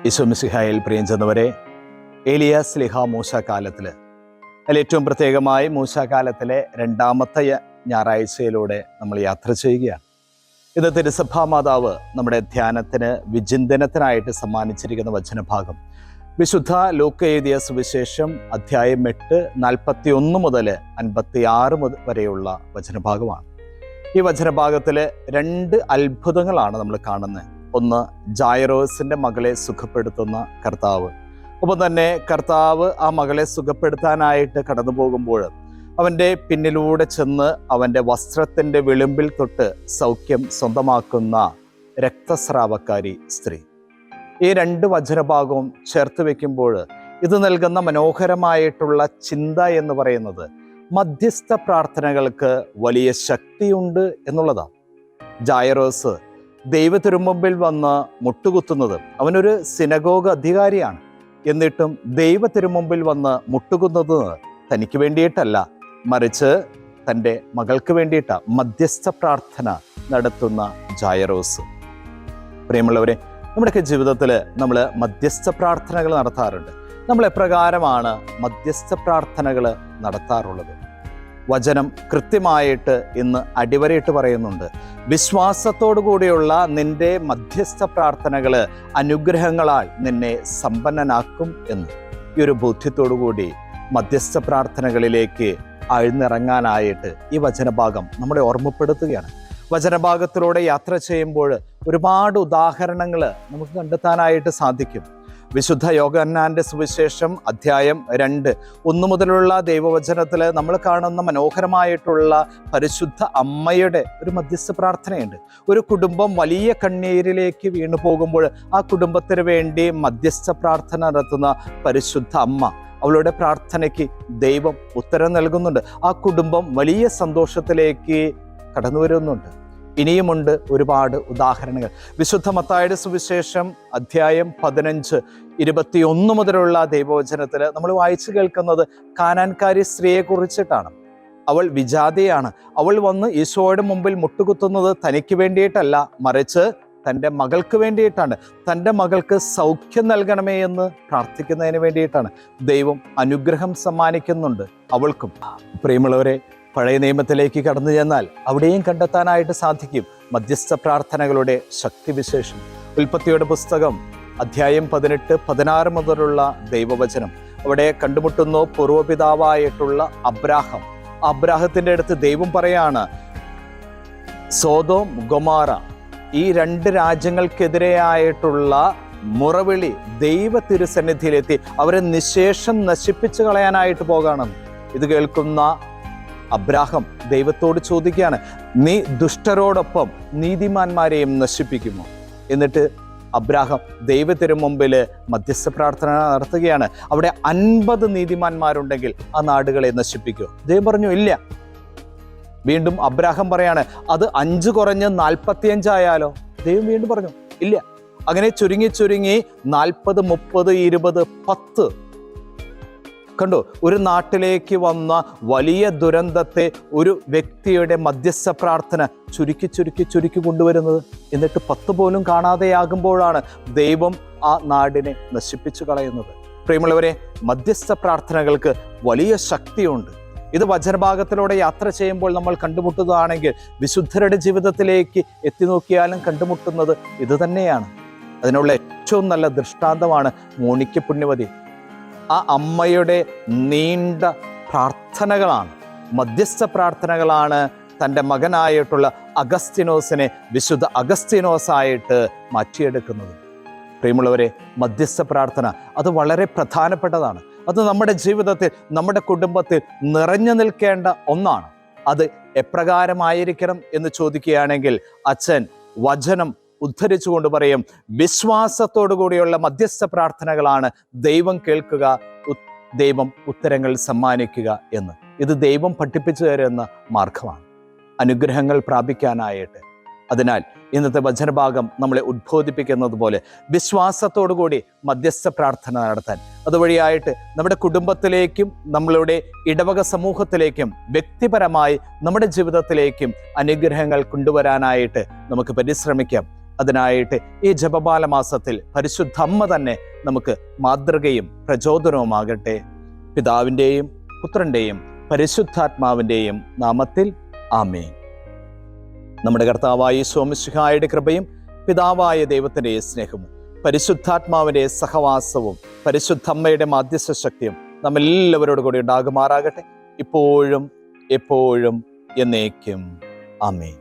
ഈശോ മിശിഹായിൽ പ്രിയം ചെന്നവരെ, ഏലിയാ സ്ലിഹ മൂശാകാലത്തിൽ, അതിൽ ഏറ്റവും പ്രത്യേകമായി മൂശാകാലത്തിലെ രണ്ടാമത്തെ ഞായറാഴ്ചയിലൂടെ നമ്മൾ യാത്ര ചെയ്യുകയാണ്. ഇത് തിരുസഭാ മാതാവ് നമ്മുടെ ധ്യാനത്തിന് വിചിന്തനത്തിനായിട്ട് സമ്മാനിച്ചിരിക്കുന്ന വചനഭാഗം വിശുദ്ധ ലൂക്ക എഴുതിയ സുവിശേഷം അധ്യായം 8 41 മുതൽ 56 വരെയുള്ള വചനഭാഗമാണ്. ഈ വചനഭാഗത്തിൽ 2 അത്ഭുതങ്ങളാണ് നമ്മൾ കാണുന്നത്. ഒന്ന്, ജായിറോസിൻ്റെ മകളെ സുഖപ്പെടുത്തുന്ന കർത്താവ്. ഒപ്പം തന്നെ കർത്താവ് ആ മകളെ സുഖപ്പെടുത്താനായിട്ട് കടന്നു പോകുമ്പോൾ അവൻ്റെ പിന്നിലൂടെ ചെന്ന് അവൻ്റെ വസ്ത്രത്തിൻ്റെ വിളിമ്പിൽ തൊട്ട് സൗഖ്യം സ്വന്തമാക്കുന്ന രക്തസ്രാവക്കാരി സ്ത്രീ. ഈ 2 വചനഭാഗവും ചേർത്ത് വയ്ക്കുമ്പോൾ ഇത് നൽകുന്ന മനോഹരമായിട്ടുള്ള ചിന്ത എന്ന് പറയുന്നത് മധ്യസ്ഥ പ്രാർത്ഥനകൾക്ക് വലിയ ശക്തിയുണ്ട് എന്നുള്ളതാണ്. ജായിറോസ് ദൈവത്തിരുമുമ്പിൽ വന്ന് മുട്ടുകുത്തുന്നത്, അവനൊരു സിനഗോഗ് അധികാരിയാണ്, എന്നിട്ടും ദൈവത്തിരുമുമ്പിൽ വന്ന് മുട്ടുകുന്നത് തനിക്ക് വേണ്ടിയിട്ടല്ല, മറിച്ച് തൻ്റെ മകൾക്ക് വേണ്ടിയിട്ടാണ് മധ്യസ്ഥ പ്രാർത്ഥന നടത്തുന്ന ജായിറോസ്. പ്രിയമുള്ളവരെ, നമ്മുടെയൊക്കെ ജീവിതത്തിൽ നമ്മൾ മധ്യസ്ഥ പ്രാർത്ഥനകൾ നടത്താറുണ്ട്. നമ്മൾ എപ്രകാരമാണ് മധ്യസ്ഥ പ്രാർത്ഥനകൾ നടത്താറുള്ളത്? വചനം കൃത്യമായിട്ട് ഇന്ന് അടിവരയിട്ട് പറയുന്നുണ്ട്. വിശ്വാസത്തോടു കൂടിയുള്ള നിന്റെ മധ്യസ്ഥ പ്രാർത്ഥനകൾ അനുഗ്രഹങ്ങളാൽ നിന്നെ സമ്പന്നനാക്കും എന്ന്. ഈ ഒരു ബോധ്യത്തോടു കൂടി മധ്യസ്ഥ പ്രാർത്ഥനകളിലേക്ക് ആഴ്ന്നിറങ്ങാനായിട്ട് ഈ വചനഭാഗം നമ്മളെ ഓർമ്മപ്പെടുത്തുകയാണ്. വചനഭാഗത്തിലൂടെ യാത്ര ചെയ്യുമ്പോൾ ഒരുപാട് ഉദാഹരണങ്ങൾ നമുക്ക് കണ്ടെത്താനായിട്ട് സാധിക്കും. വിശുദ്ധ യോഹന്നാന്റെ സുവിശേഷം അധ്യായം 2 1 മുതലുള്ള ദൈവവചനത്തിൽ നമ്മൾ കാണുന്ന മനോഹരമായിട്ടുള്ള പരിശുദ്ധ അമ്മയുടെ ഒരു മധ്യസ്ഥ പ്രാർത്ഥനയുണ്ട്. ഒരു കുടുംബം വലിയ കണ്ണീരിലേക്ക് വീണു പോകുമ്പോൾ ആ കുടുംബത്തിന് വേണ്ടി മധ്യസ്ഥ പ്രാർത്ഥന നടത്തുന്ന പരിശുദ്ധ അമ്മ, അവളുടെ പ്രാർത്ഥനയ്ക്ക് ദൈവം ഉത്തരം നൽകുന്നുണ്ട്. ആ കുടുംബം വലിയ സന്തോഷത്തിലേക്ക് കടന്നു വരുന്നുണ്ട്. ഇനിയുമുണ്ട് ഒരുപാട് ഉദാഹരണങ്ങൾ. വിശുദ്ധ മത്തായിയുടെ സുവിശേഷം അധ്യായം 15 21 മുതലുള്ള ദൈവവചനത്തിൽ നമ്മൾ വായിച്ചു കേൾക്കുന്നത് കാനാൻകാരി സ്ത്രീയെ കുറിച്ചിട്ടാണ്. അവൾ വിജാതിയാണ്. അവൾ വന്ന് ഈശോയുടെ മുമ്പിൽ മുട്ടുകുത്തുന്നത് തനിക്ക് വേണ്ടിയിട്ടല്ല, മറിച്ച് തൻ്റെ മകൾക്ക് വേണ്ടിയിട്ടാണ്. തൻ്റെ മകൾക്ക് സൗഖ്യം നൽകണമേ എന്ന് പ്രാർത്ഥിക്കുന്നതിന് വേണ്ടിയിട്ടാണ്. ദൈവം അനുഗ്രഹം സമ്മാനിക്കുന്നുണ്ട് അവൾക്കും. പ്രിയമുള്ളവരെ, പഴയ നിയമത്തിലേക്ക് കടന്നു ചെന്നാൽ അവിടെയും കണ്ടെത്താനായിട്ട് സാധിക്കും മധ്യസ്ഥ പ്രാർത്ഥനകളുടെ ശക്തിവിശേഷം. ഉൽപ്പത്തിയുടെ പുസ്തകം അധ്യായം 18 16 മുതലുള്ള ദൈവവചനം, അവിടെ കണ്ടുമുട്ടുന്നു പൂർവ്വപിതാവായിട്ടുള്ള അബ്രാഹം. അബ്രാഹത്തിൻ്റെ അടുത്ത് ദൈവം പറയാണ്, സോദോം ഗൊമോറ ഈ 2 രാജ്യങ്ങൾക്കെതിരെയായിട്ടുള്ള മുറവിളി ദൈവ തിരുസന്നിധിയിലെത്തി അവരെ നിശേഷം നശിപ്പിച്ചു കളയാനായിട്ട് പോകണം. ഇത് കേൾക്കുന്ന അബ്രാഹം ദൈവത്തോട് ചോദിക്കുകയാണ്, നീ ദുഷ്ടരോടൊപ്പം നീതിമാന്മാരെയും നശിപ്പിക്കുമോ? എന്നിട്ട് അബ്രാഹം ദൈവത്തിനു മുമ്പിൽ മധ്യസ്ഥ പ്രാർത്ഥന നടത്തുകയാണ്. അവിടെ 50 നീതിമാന്മാരുണ്ടെങ്കിൽ ആ നാടുകളെ നശിപ്പിക്കുമോ? ദൈവം പറഞ്ഞു ഇല്ല. വീണ്ടും അബ്രാഹം പറയാണ്, അത് 5 കുറഞ്ഞ് 45 ആയാലോ? ദൈവം വീണ്ടും പറഞ്ഞു ഇല്ല. അങ്ങനെ ചുരുങ്ങി 40 30 20 10 കണ്ടു. ഒരു നാട്ടിലേക്ക് വന്ന വലിയ ദുരന്തത്തെ ഒരു വ്യക്തിയുടെ മധ്യസ്ഥ പ്രാർത്ഥന ചുരുക്കി കൊണ്ടുവരുന്നത്. എന്നിട്ട് 10 പോലും കാണാതെയാകുമ്പോഴാണ് ദൈവം ആ നാടിനെ നശിപ്പിച്ചു കളയുന്നത്. പ്രിയമുള്ളവരെ, മധ്യസ്ഥ പ്രാർത്ഥനകൾക്ക് വലിയ ശക്തിയുണ്ട്. ഇത് വചനഭാഗത്തിലൂടെ യാത്ര ചെയ്യുമ്പോൾ നമ്മൾ കണ്ടുമുട്ടുന്നതാണെങ്കിൽ വിശുദ്ധരുടെ ജീവിതത്തിലേക്ക് എത്തി നോക്കിയാലും കണ്ടുമുട്ടുന്നത് ഇത് തന്നെയാണ്. അതിനുള്ള ഏറ്റവും നല്ല ദൃഷ്ടാന്തമാണ് മോണിക്ക പുണ്യവതി. ആ അമ്മയുടെ നീണ്ട പ്രാർത്ഥനകളാണ്, മധ്യസ്ഥ പ്രാർത്ഥനകളാണ് തൻ്റെ മകനായിട്ടുള്ള അഗസ്തീനോസിനെ വിശുദ്ധ അഗസ്തീനോസായിട്ട് മാറ്റിയെടുക്കുന്നത്. പ്രിയമുള്ളവരെ, മധ്യസ്ഥ പ്രാർത്ഥന അത് വളരെ പ്രധാനപ്പെട്ടതാണ്. അത് നമ്മുടെ ജീവിതത്തിൽ, നമ്മുടെ കുടുംബത്തിൽ നിറഞ്ഞു നിൽക്കേണ്ട ഒന്നാണ്. അത് എപ്രകാരമായിരിക്കണം എന്ന് ചോദിക്കുകയാണെങ്കിൽ അച്ഛൻ വചനം ഉദ്ധരിച്ചുകൊണ്ട് പറയും, വിശ്വാസത്തോടു കൂടിയുള്ള മധ്യസ്ഥ പ്രാർത്ഥനകളാണ് ദൈവം കേൾക്കുക, ദൈവം ഉത്തരങ്ങൾ സമ്മാനിക്കുക എന്ന്. ഇത് ദൈവം പഠിപ്പിച്ചു തരുന്ന മാർഗമാണ് അനുഗ്രഹങ്ങൾ പ്രാപിക്കാനായിട്ട്. അതിനാൽ ഇന്നത്തെ വചനഭാഗം നമ്മളെ ഉദ്ബോധിപ്പിക്കുന്നത് പോലെ വിശ്വാസത്തോടു കൂടി മധ്യസ്ഥ പ്രാർത്ഥന നടത്താൻ, അതുവഴിയായിട്ട് നമ്മുടെ കുടുംബത്തിലേക്കും നമ്മളുടെ ഇടവക സമൂഹത്തിലേക്കും വ്യക്തിപരമായി നമ്മുടെ ജീവിതത്തിലേക്കും അനുഗ്രഹങ്ങൾ കൊണ്ടുവരാനായിട്ട് നമുക്ക് പരിശ്രമിക്കാം. അതിനായിട്ട് ഈ ജപമാല മാസത്തിൽ പരിശുദ്ധ അമ്മ തന്നെ നമുക്ക് മാതൃകയും പ്രചോദനവുമാകട്ടെ. പിതാവിൻ്റെയും പുത്രൻ്റെയും പരിശുദ്ധാത്മാവിൻ്റെയും നാമത്തിൽ ആമേൻ. നമ്മുടെ കർത്താവായ യേശു മിശിഹായുടെ കൃപയും പിതാവായ ദൈവത്തിൻ്റെ സ്നേഹവും പരിശുദ്ധാത്മാവിൻ്റെ സഹവാസവും പരിശുദ്ധമ്മയുടെ മാധ്യസ്ഥ ശക്തിയും നമ്മെല്ലാവരോടും കൂടി ഉണ്ടാകുമാറാകട്ടെ, ഇപ്പോഴും എപ്പോഴും എന്നേക്കും. ആമേൻ.